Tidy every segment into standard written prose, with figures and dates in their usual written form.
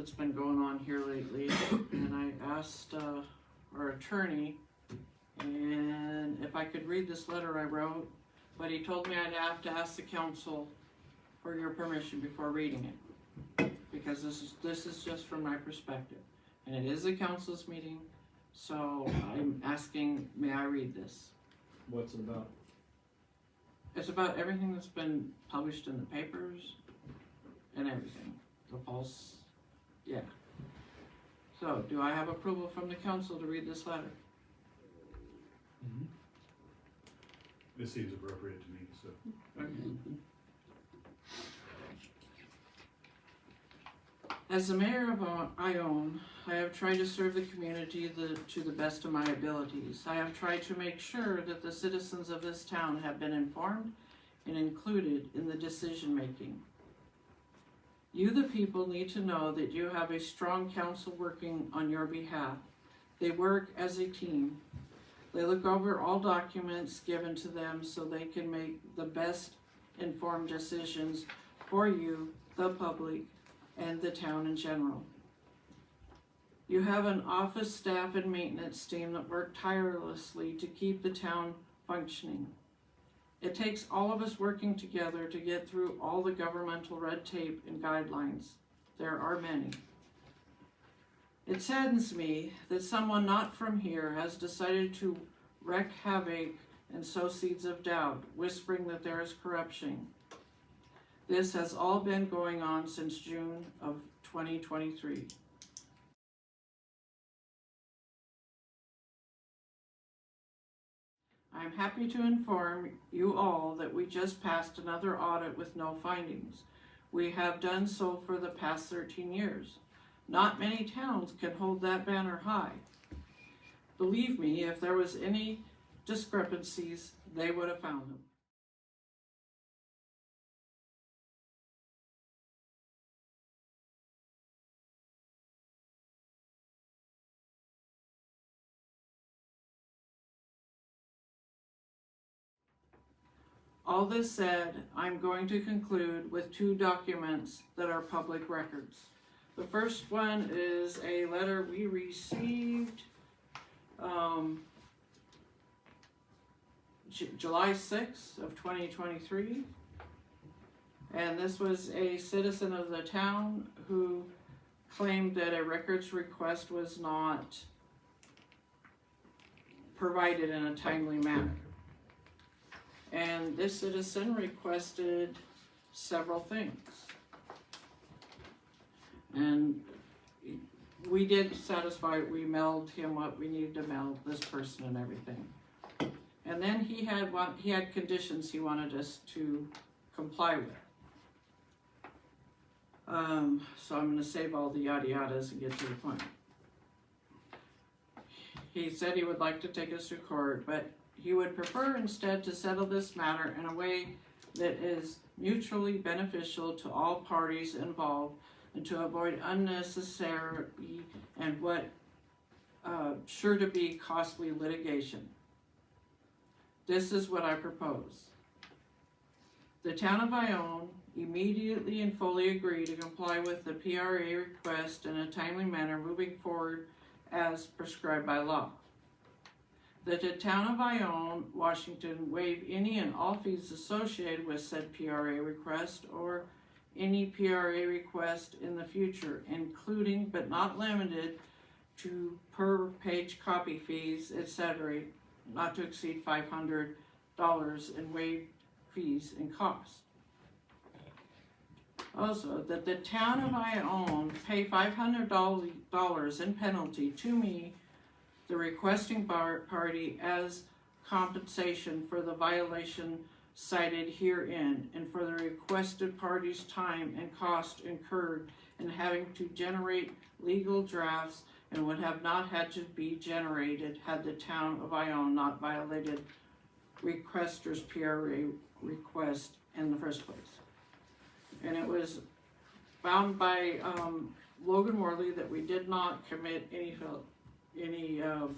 that's been going on here lately, and I asked our attorney and if I could read this letter I wrote, but he told me I'd have to ask the council for your permission before reading it, because this is just from my perspective, and it is a council's meeting, so I'm asking, may I read this? What's it about? It's about everything that's been published in the papers and everything. The false, yeah. So, do I have approval from the council to read this letter? Mm-hmm. This seems appropriate to me, so. Okay. As the mayor of Ione, I have tried to serve the community to the best of my abilities. I have tried to make sure that the citizens of this town have been informed and included in the decision making. You, the people, need to know that you have a strong council working on your behalf. They work as a team. They look over all documents given to them so they can make the best informed decisions for you, the public, and the town in general. You have an office staff and maintenance team that work tirelessly to keep the town functioning. It takes all of us working together to get through all the governmental red tape and guidelines. There are many. It saddens me that someone not from here has decided to wreak havoc and sow seeds of doubt, whispering that there is corruption. This has all been going on since June of 2023. I'm happy to inform you all that we just passed another audit with no findings. We have done so for the past 13 years. Not many towns can hold that banner high. Believe me, if there was any discrepancies, they would have found them. All this said, I'm going to conclude with two documents that are public records. The first one is a letter we received July 6th of 2023. And this was a citizen of the town who claimed that a records request was not provided in a timely manner. And this citizen requested several things. And we did satisfy, we mailed him what we needed to mail this person and everything. And then he had conditions he wanted us to comply with. So I'm going to save all the yada yadas and get to the point. He said he would like to take us to court, but he would prefer instead to settle this matter in a way that is mutually beneficial to all parties involved and to avoid unnecessary and what sure to be costly litigation. This is what I propose. The town of Ione immediately and fully agree to comply with the PRA request in a timely manner moving forward as prescribed by law. That the town of Ione, Washington, waive any and all fees associated with said PRA request or any PRA request in the future, including but not limited to per page copy fees, etc., not to exceed $500 in waived fees and costs. Also, that the town of Ione pay $500 in penalty to me, the requesting party, as compensation for the violation cited herein and for the requested party's time and cost incurred in having to generate legal drafts and would have not had to be generated had the town of Ione not violated requester's PRA request in the first place. And it was found by Logan Worley that we did not commit any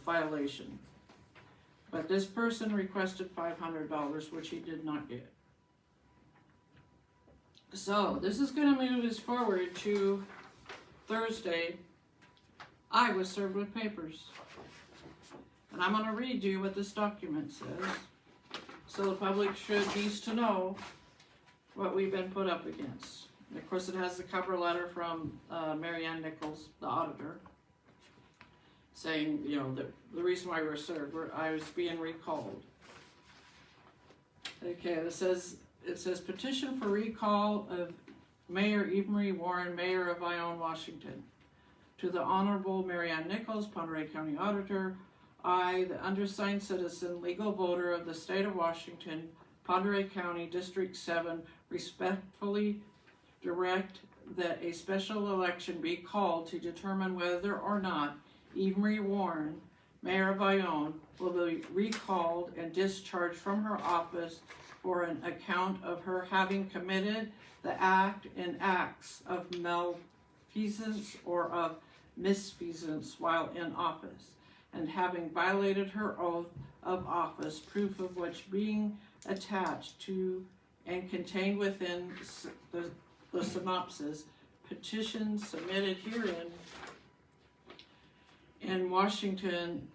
violation. But this person requested $500, which he did not get. So this is going to move us forward to Thursday, I was served with papers. And I'm gonna read you what this document says, so the public needs to know what we've been put up against. And of course, it has the cover letter from Mary Ann Nichols, the auditor, saying, you know, the reason why we're served, I was being recalled. Okay, it says petition for recall of Mayor Eve Marie Warren, Mayor of Ione, Washington. To the Honorable Mary Ann Nichols, Pomeroy County Auditor, I, the undersigned citizen, legal voter of the state of Washington, Pomeroy County, District 7, respectfully direct that a special election be called to determine whether or not Eve Marie Warren, Mayor of Ione, will be recalled and discharged from her office for an account of her having committed the act and acts of malfeasance or of misfeasance while in office, and having violated her oath of office, proof of which being attached to and contained within the synopsis petition submitted herein in Washington,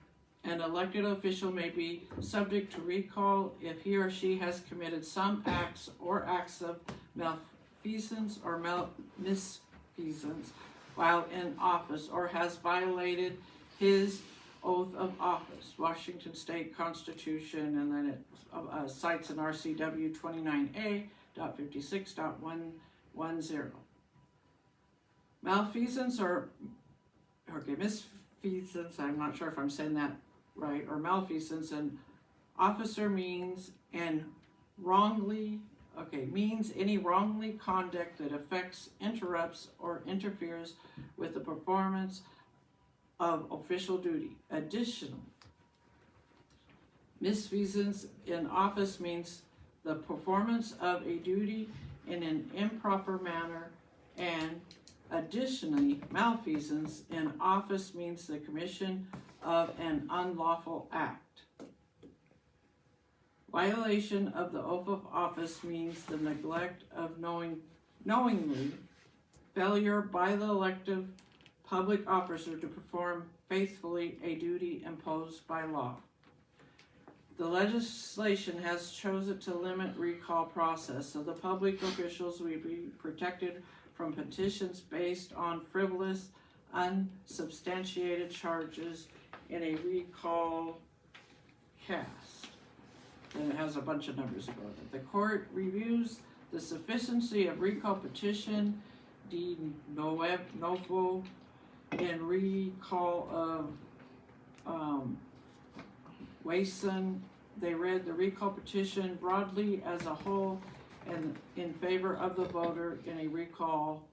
an elected official may be subject to recall if he or she has committed some acts or acts of malfeasance or misfeasance while in office, or has violated his oath of office, Washington State Constitution, and then it cites an RCW 29A.56.110. Malfeasance or, misfeasance, I'm not sure if I'm saying that right, or malfeasance, and officer means any wrongly conduct that affects, interrupts, or interferes with the performance of official duty. Additionally, misfeasance in office means the performance of a duty in an improper manner, and additionally, malfeasance in office means the commission of an unlawful act. Violation of the oath of office means the neglect of knowingly failure by the elective public officer to perform faithfully a duty imposed by law. The legislation has chosen to limit recall process so the public officials will be protected from petitions based on frivolous, unsubstantiated charges in a recall cast. And it has a bunch of numbers about it. The court reviews the sufficiency of recall petition de novo in recall of Wason. They read the recall petition broadly as a whole and in favor of the voter in a recall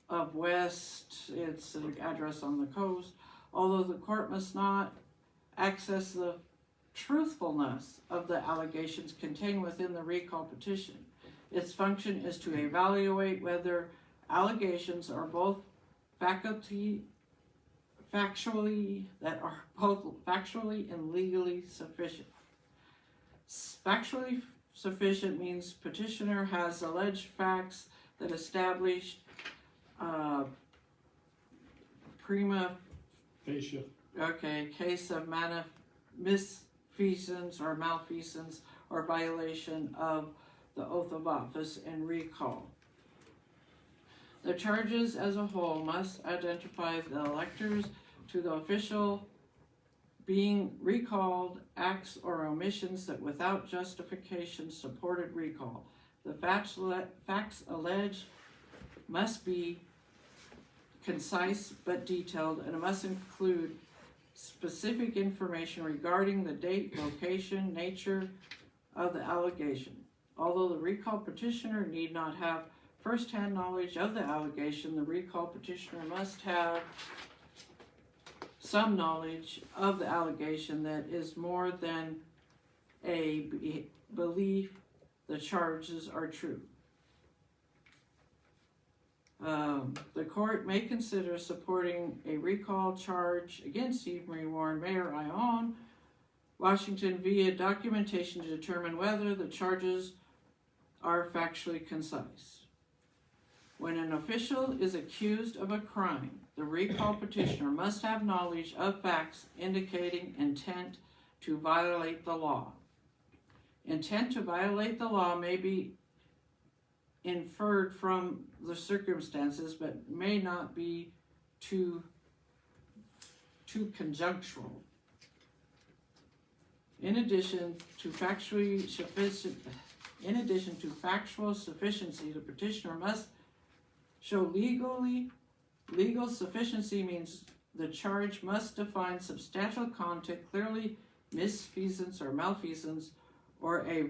of West. It's an address on the coast. Although the court must not access the truthfulness of the allegations contained within the recall petition. Its function is to evaluate whether allegations are both factually and legally sufficient. Factually sufficient means petitioner has alleged facts that establish prima facie case of misfeasance or malfeasance or violation of the oath of office and recall. The charges as a whole must identify the electors to the official being recalled, acts or omissions that without justification supported recall. The facts alleged must be concise but detailed, and it must include specific information regarding the date, location, nature of the allegation. Although the recall petitioner need not have first-hand knowledge of the allegation, the recall petitioner must have some knowledge of the allegation that is more than a belief the charges are true. The court may consider supporting a recall charge against Eve Marie Warren, Mayor Ione, Washington, via documentation to determine whether the charges are factually concise. When an official is accused of a crime, the recall petitioner must have knowledge of facts indicating intent to violate the law. Intent to violate the law may be inferred from the circumstances, but may not be too conjunctural. In addition to factual sufficiency, the petitioner must show legal sufficiency means the charge must define substantial content, clearly misfeasance or malfeasance, or a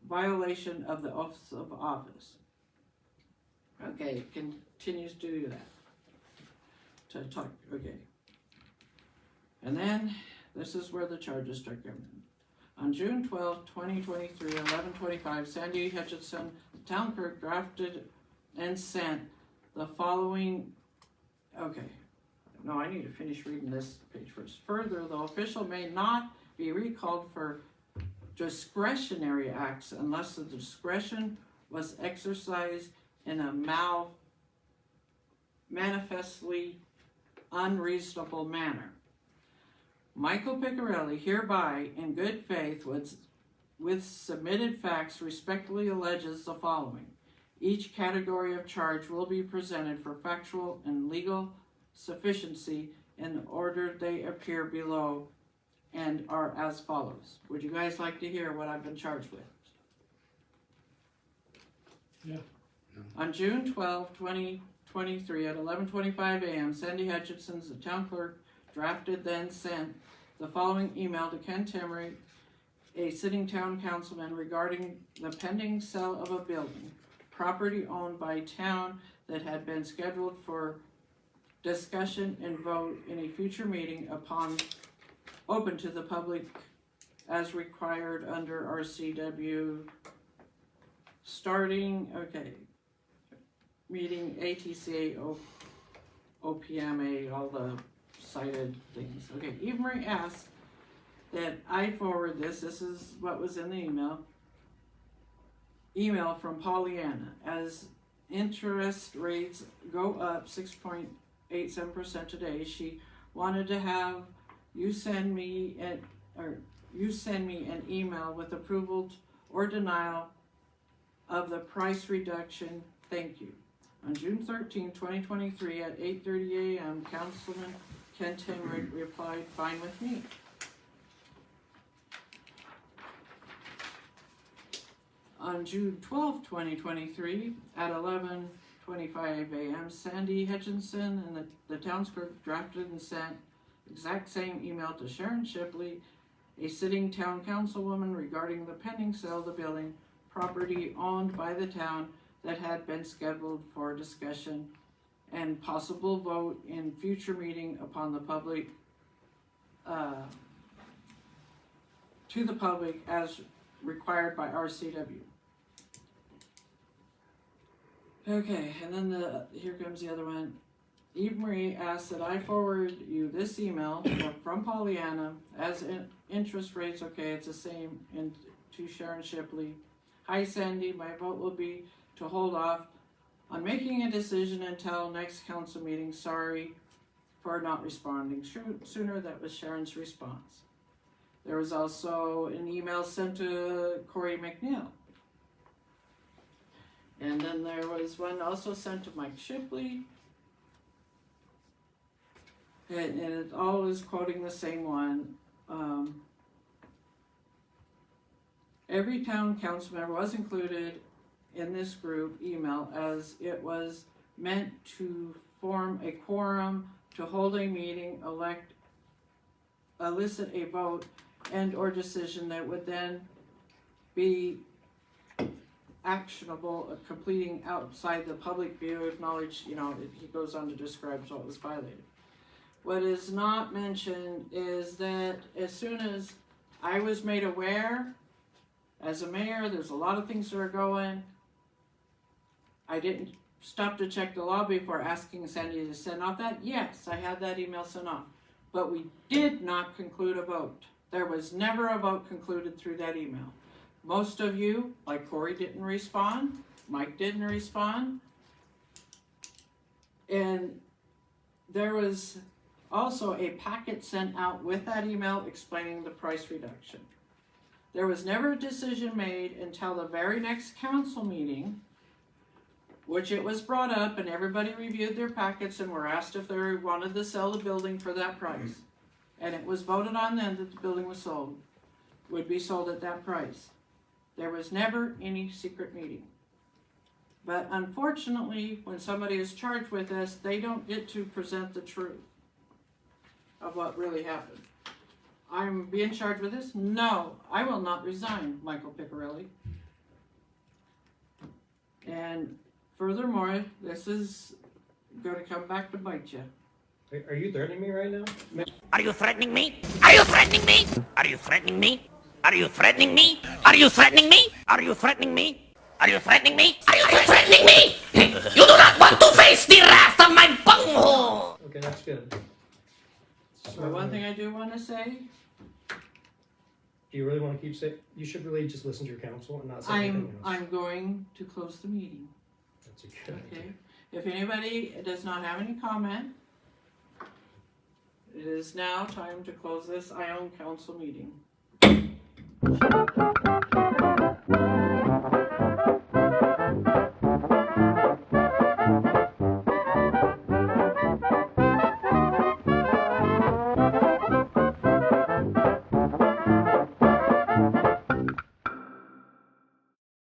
violation of the oath of office. Okay, it continues to do that. Okay. And then, this is where the charges start coming in. On June 12, 2023, 11:25, Sandy Hutchinson, the town clerk, drafted and sent the following, okay, no, I need to finish reading this page first. Further, the official may not be recalled for discretionary acts unless the discretion was exercised in a manifestly unreasonable manner. Michael Piccarelli hereby, in good faith, with submitted facts, respectfully alleges the following. Each category of charge will be presented for factual and legal sufficiency in order they appear below and are as follows. Would you guys like to hear what I've been charged with? Yeah. On June 12, 2023 at 11:25 a.m., Sandy Hutchinson, the town clerk, drafted then sent the following email to Ken Timmerick, a sitting town councilman, regarding the pending sale of a building, property owned by town that had been scheduled for discussion and vote in a future meeting open to the public as required under RCW meeting ATCA OPMA, all the cited things. Okay, Eve Marie asked that I forward this is what was in the email from Pollyanna. As interest rates go up 6.87% today, she wanted to have you send me an email with approval or denial of the price reduction. Thank you. On June 13, 2023 at 8:30 a.m., Councilman Ken Timmerick replied, "Fine with me." On June 12, 2023 at 11:25 a.m., Sandy Hutchinson and the town clerk drafted and sent exact same email to Sharon Shipley, a sitting town councilwoman, regarding the pending sale of the building, property owned by the town that had been scheduled for discussion and possible vote in future meeting upon the public, to the public as required by RCW. Okay, and then here comes the other one. Eve Marie asked that I forward you this email from Pollyanna as interest rates, okay, it's the same, and to Sharon Shipley. Hi Sandy, my vote will be to hold off on making a decision until next council meeting. Sorry for not responding sooner. That was Sharon's response. There was also an email sent to Corey McNeil. And then there was one also sent to Mike Shipley. And it all is quoting the same one. Every town council member was included in this group email as it was meant to form a quorum, to hold a meeting, elicit a vote and or decision that would then be actionable, completing outside the public view, acknowledge, he goes on to describe what was violated. What is not mentioned is that as soon as I was made aware, as a mayor, there's a lot of things that are going. I didn't stop to check the law before asking Sandy to send off that. Yes, I had that email sent off. But we did not conclude a vote. There was never a vote concluded through that email. Most of you, like Corey, didn't respond. Mike didn't respond. And there was also a packet sent out with that email explaining the price reduction. There was never a decision made until the very next council meeting, which it was brought up and everybody reviewed their packets and were asked if they wanted to sell the building for that price. And it was voted on then that the building was sold, would be sold at that price. There was never any secret meeting. But unfortunately, when somebody is charged with this, they don't get to present the truth of what really happened. I'm being charged with this? No, I will not resign, Michael Piccarelli. And furthermore, this is going to come back to bite you. Are you threatening me right now? Are you threatening me? Are you threatening me? Are you threatening me? Are you threatening me? Are you threatening me? Are you threatening me? Are you threatening me? Are you threatening me? You do not want to face the wrath of my bunghole! Okay, that's good. So one thing I do want to say, Do you really want to keep saying? You should really just listen to your counsel and not say anything else. I'm going to close the meeting. That's a good idea. Okay? If anybody does not have any comment, it is now time to close this Ione Council meeting.